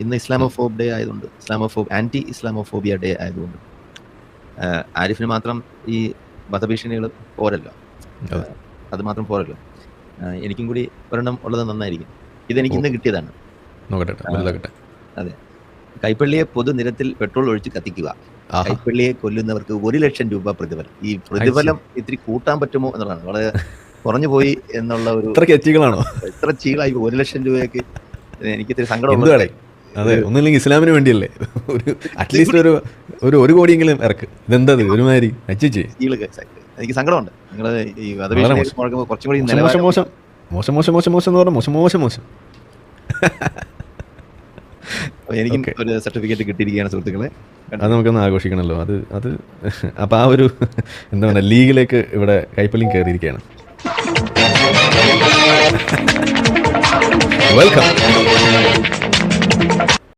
ഇന്ന് ഇസ്ലാമോഫോബ് ഡേ ആയതുകൊണ്ട്, anti Islamophobia day ആയതുകൊണ്ട് ആരിഫിന് മാത്രം ഈ വധഭീഷണികൾ പോരല്ലോ, അത് മാത്രം പോരല്ലോ. എനിക്കും കൂടി ഒരെണ്ണം ഉള്ളത് നന്നായിരിക്കും. ഇതെനിക്ക് ഇന്ന് കിട്ടിയതാണ്. അതെ, കൈപ്പള്ളിയെ പൊതുനിരത്തിൽ പെട്രോൾ ഒഴിച്ച് കത്തിക്കുക, കൈപ്പള്ളിയെ കൊല്ലുന്നവർക്ക് 1 ലക്ഷം രൂപ പ്രതിഫലം. ഈ പ്രതിഫലം ഇത്തിരി കൂട്ടാൻ പറ്റുമോ എന്നുള്ളതാണ്. വളരെ കുറഞ്ഞു പോയി എന്നുള്ള ഒരു ഇത്ര ചീളായി 1 ലക്ഷം രൂപയ്ക്ക് എനിക്ക് ഇത്തിരി സങ്കടം. അതെ, ഒന്നുമില്ലെങ്കിൽ ഇസ്ലാമിന് വേണ്ടിയല്ലേ, അറ്റ്ലീസ്റ്റ് ഒരു കോടിയെങ്കിലും ഇറക്ക്. ഇതെന്താ ഒരുമാതിരി എനിക്ക് സങ്കടമുണ്ട്. നിങ്ങൾ ഈ കുറച്ചും കൂടി മോശം. എനിക്കും ഒരു സർട്ടിഫിക്കറ്റ് കിട്ടിയിരിക്കുകയാണ് സുഹൃത്തുക്കളെ. അത് നമുക്കൊന്ന് ആഘോഷിക്കണമല്ലോ. അത് അപ്പം ആ ഒരു എന്താ പറയുക, ലീഗിലേക്ക് ഇവിടെ കൈപ്പള്ളിയും കയറിയിരിക്കുകയാണ്. വെൽക്കം.